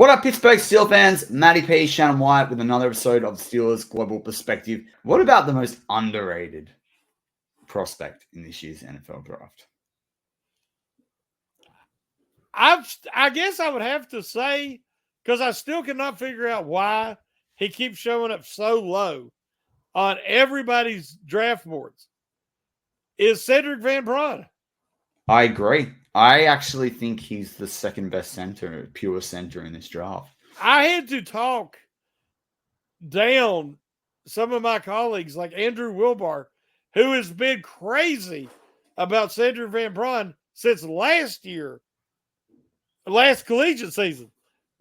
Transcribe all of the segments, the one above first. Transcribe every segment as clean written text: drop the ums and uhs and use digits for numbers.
What up, Pittsburgh Steel fans? Matty Shannon with another episode of Steelers Global Perspective. What about the most underrated prospect in this year's NFL draft? I guess I would have to say, because I still cannot figure out why he keeps showing up so low on everybody's draft boards, is Cedric Van Braun. I agree. I actually think he's the second best center, pure center in this draft. I had to talk down some of my colleagues like Andrew Wilbar, who has been crazy about Cedric Van Braun since last collegiate season.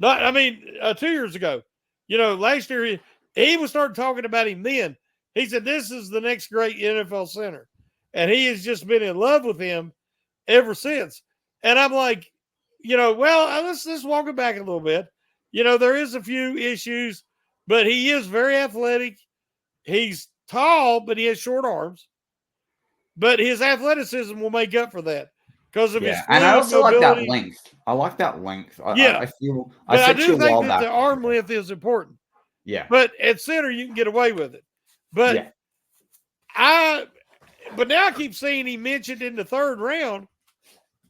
2 years ago. Last year he was starting talking about him then. He said, this is the next great NFL center. And he has just been in love with him ever since. And I'm like, let's walk it back a little bit. There is a few issues, but he is very athletic. He's tall, but he has short arms. But his athleticism will make up for that because of his and I also mobility. like that length. I like that length. I do think that the arm length is important. Yeah. But at center, you can get away with it. But But now I keep seeing he mentioned in the third round,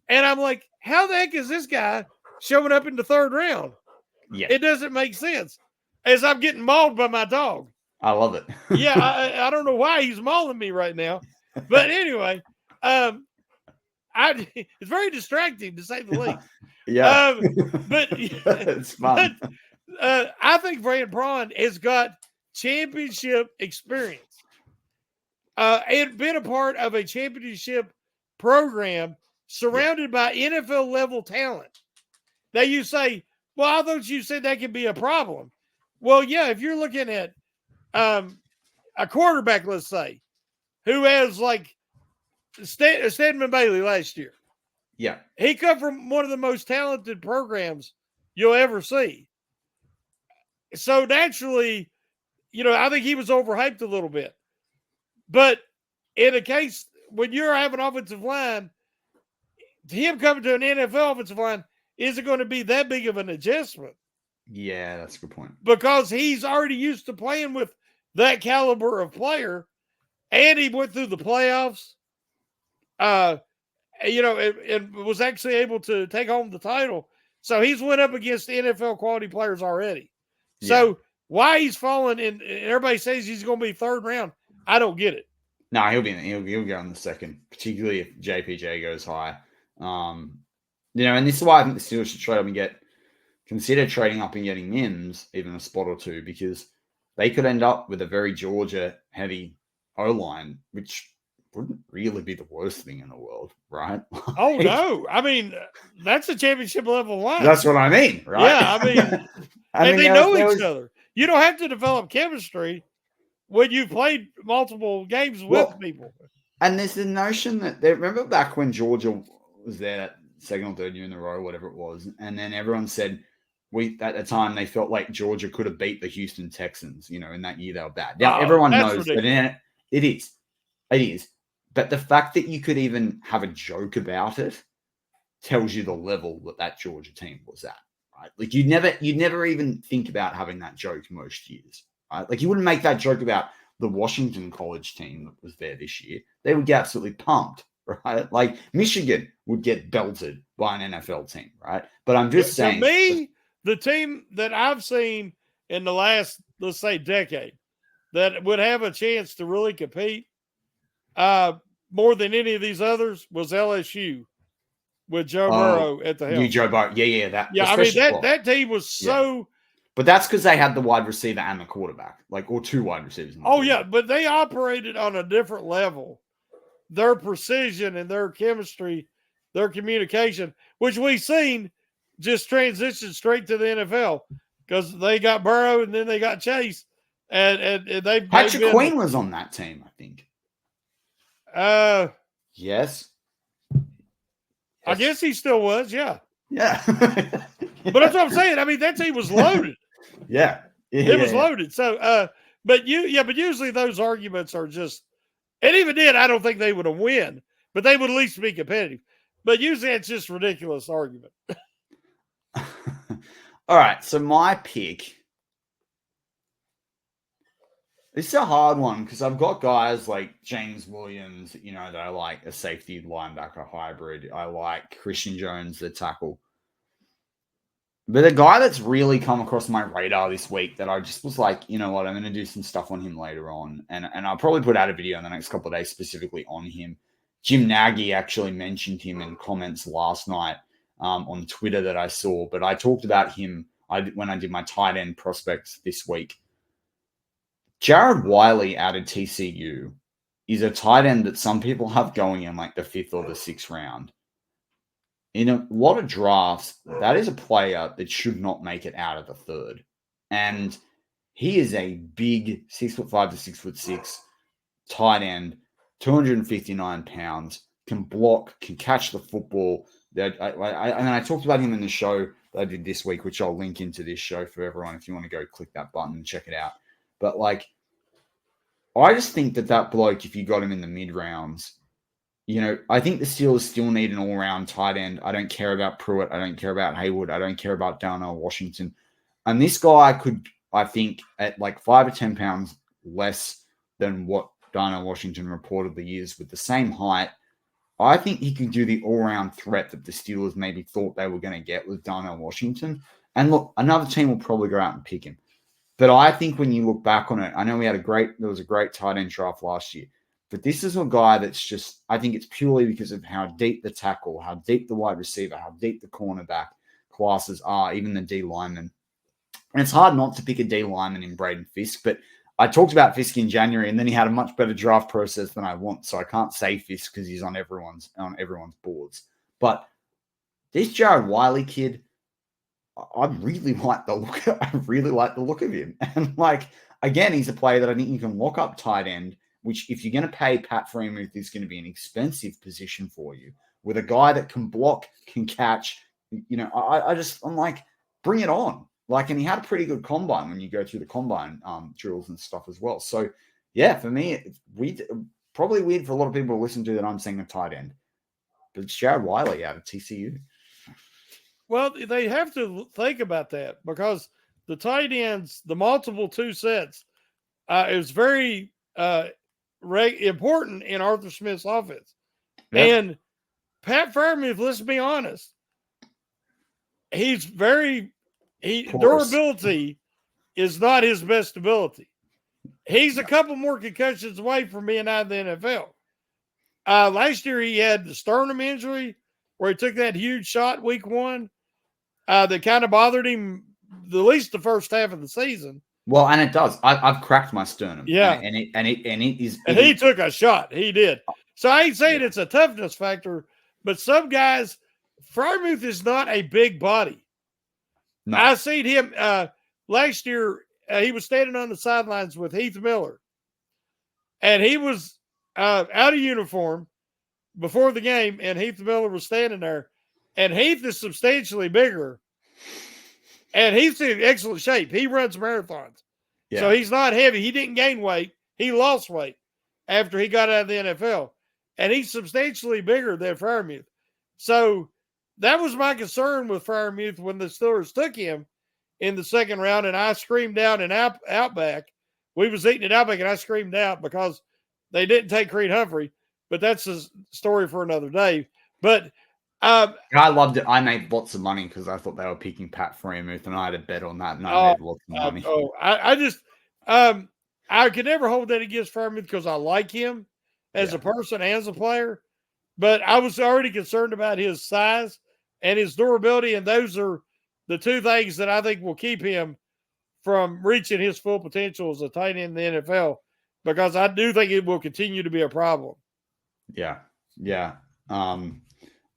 and I'm like, how the heck is this guy showing up in the third round? Yeah. It doesn't make sense. As I'm getting mauled by my dog. I love it. I don't know why he's mauling me right now. But anyway, it's very distracting to say the least. Yeah. But it's fun. But, I think Van Braun has got championship experience. And been a part of a championship program surrounded by NFL level talent. Now you say, well, I thought you said that could be a problem. Well, yeah, if you're looking at a quarterback, let's say, who has like Stedman Bailey last year. Yeah. He come from one of the most talented programs you'll ever see. So naturally, I think he was overhyped a little bit. But in a case when you're having an offensive line, him coming to an NFL offensive line isn't going to be that big of an adjustment. Yeah, that's a good point. Because he's already used to playing with that caliber of player, and he went through the playoffs. And was actually able to take home the title. So he's went up against NFL quality players already. Yeah. So why he's falling and everybody says he's going to be third round, I don't get it. No, he'll go in the second, particularly if JPJ goes high. And this is why I think the Steelers should trade up and consider trading up and getting Mims, even a spot or two, because they could end up with a very Georgia heavy O-line, which wouldn't really be the worst thing in the world, right? Oh no. I mean, that's a championship level line. That's what I mean, right? Yeah, I mean, and they know each other. You don't have to develop chemistry when you've played multiple games with people. And there's the notion that remember back when Georgia was there that second or third year in a row, whatever it was, and then everyone said at the time they felt like Georgia could have beat the Houston Texans, in that year they were bad. Now everyone knows that it is. But the fact that you could even have a joke about it tells you the level that Georgia team was at, right? Like you'd never even think about having that joke most years. Right? Like you wouldn't make that joke about the Washington College team that was there this year. They would get absolutely pumped, right? Like Michigan would get belted by an NFL team, right? But I'm just saying. To me, the team that I've seen in the last, let's say, decade that would have a chance to really compete more than any of these others was LSU with Joe Burrow at the helm. Joe Burrow. Yeah. That team was so. Yeah. But that's because they had the wide receiver and the quarterback, or two wide receivers. But they operated on a different level. Their precision and their chemistry, their communication, which we've seen just transition straight to the NFL because they got Burrow and then they got Chase. And they Patrick Queen was on that team, I think. Yes. I guess he still was, yeah. Yeah. But that's what I'm saying. I mean, that team was loaded. Yeah. It was loaded. So, but usually those arguments are just, and even then, I don't think they would have win, but they would at least be competitive. But usually it's just ridiculous argument. All right, so my pick. This is a hard one because I've got guys like James Williams, that I like, a safety linebacker hybrid. I like Christian Jones, the tackle. But a guy that's really come across my radar this week that I just was like, you know what, I'm going to do some stuff on him later on. And I'll probably put out a video in the next couple of days specifically on him. Jim Nagy actually mentioned him in comments last night on Twitter that I saw. But I talked about him when I did my tight end prospects this week. Jared Wiley out of TCU is a tight end that some people have going in like the 5th or the 6th round. In a lot of drafts, that is a player that should not make it out of the 3rd. And he is a big 6'5" to 6'6" tight end, 259 pounds, can block, can catch the football. And I talked about him in the show that I did this week, which I'll link into this show for everyone if you want to go click that button and check it out. But I just think that bloke, if you got him in the mid rounds, I think the Steelers still need an all-round tight end. I don't care about Pruitt. I don't care about Haywood. I don't care about Darnell Washington. And this guy could, I think, at like 5 or 10 pounds less than what Darnell Washington reportedly is with the same height, I think he could do the all-round threat that the Steelers maybe thought they were going to get with Darnell Washington. And look, another team will probably go out and pick him. But I think when you look back on it, I know there was a great tight end draft last year. But this is a guy that's just, I think it's purely because of how deep the tackle, how deep the wide receiver, how deep the cornerback classes are, even the D lineman. And it's hard not to pick a D lineman in Braden Fisk, but I talked about Fisk in January, and then he had a much better draft process than I want, so I can't say Fisk because he's on everyone's boards. But this Jared Wiley kid, I really like the look of him. And again, he's a player that I think you can lock up tight end, which if you're going to pay Pat Freiermuth is going to be an expensive position for you, with a guy that can block, can catch. I'm like, bring it on. And he had a pretty good combine when you go through the combine drills and stuff as well. So, yeah, for me, it's probably weird for a lot of people to listen to that I'm saying a tight end. But it's Jared Wiley out of TCU. Well, they have to think about that because the tight ends, the multiple 2 sets, is very important in Arthur Smith's offense. Yep. And Pat Freiermuth, let's be honest, durability is not his best ability. He's a couple more concussions away from being out of the NFL. Last year he had the sternum injury where he took that huge shot week 1 that kind of bothered him at least the first half of the season. Well, and it does. I've cracked my sternum. Yeah, and it is. And he took a shot. He did. So I ain't saying it's a toughness factor, but some guys, Freiermuth is not a big body. No. I seen him last year. He was standing on the sidelines with Heath Miller, and he was out of uniform before the game, and Heath Miller was standing there, and Heath is substantially bigger. And he's in excellent shape. He runs marathons. Yeah. So he's not heavy. He didn't gain weight. He lost weight after he got out of the NFL. And he's substantially bigger than Freiermuth. So that was my concern with Freiermuth when the Steelers took him in the 2nd round. And I screamed out in Outback. We was eating at Outback, and I screamed out because they didn't take Creed Humphrey. But that's a story for another day. But I loved it. I made lots of money because I thought they were picking Pat Freiermuth, and I had a bet on that, and I made lots of money. I could never hold that against Freiermuth because I like him as a person and as a player, but I was already concerned about his size and his durability, and those are the 2 things that I think will keep him from reaching his full potential as a tight end in the NFL, because I do think it will continue to be a problem. Yeah.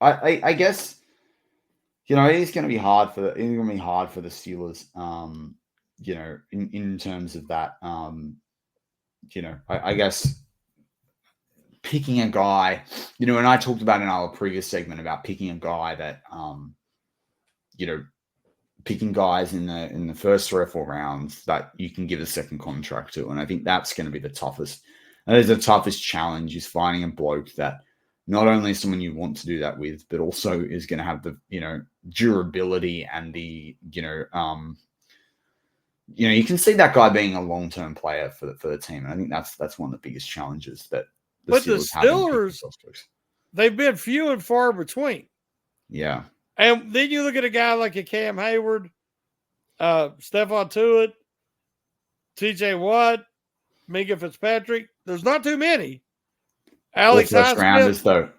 I guess, it's going to be hard for the Steelers, in terms of that, I guess picking a guy, and I talked about in our previous segment about picking a guy that, picking guys in the first 3 or 4 rounds that you can give a second contract to. And I think that's going to be the toughest. That is the toughest challenge, is finding a bloke that not only someone you want to do that with, but also is going to have the, durability and the, you can see that guy being a long-term player for the team. And I think that's one of the biggest challenges that the Steelers they've been few and far between. Yeah. And then you look at a guy like a Cam Hayward, Stephon Tuitt, TJ Watt, Minka Fitzpatrick. There's not too many. Alex Highsmith,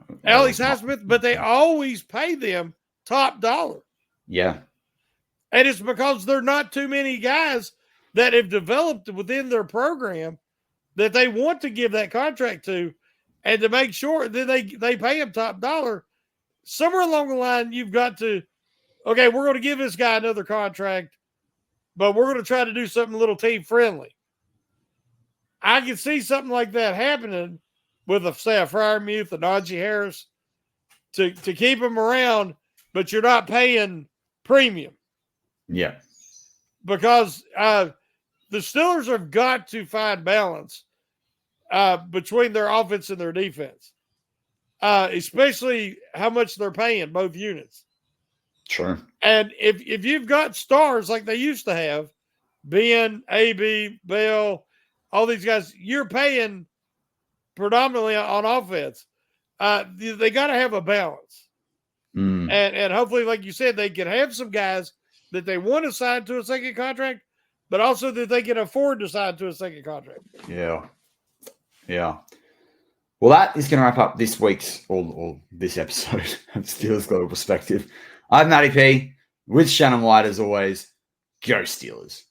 but they always pay them top dollar. Yeah. And it's because there are not too many guys that have developed within their program that they want to give that contract to, and to make sure that they pay him top dollar. Somewhere along the line, you've got to, okay, we're going to give this guy another contract, but we're going to try to do something a little team friendly. I can see something like that happening with, a Freiermuth, a Najee Harris, to keep them around, but you're not paying premium. Yeah. Because the Steelers have got to find balance between their offense and their defense, especially how much they're paying both units. Sure. And if you've got stars like they used to have, Ben, AB, Bell, all these guys, you're paying predominantly on offense. They got to have a balance. And hopefully, like you said, they can have some guys that they want to sign to a second contract, but also that they can afford to sign to a second contract. Yeah. Yeah. Well, that is going to wrap up this week's or this episode of Steelers Global Perspective. I'm Matty P with Shannon White as always. Go Steelers.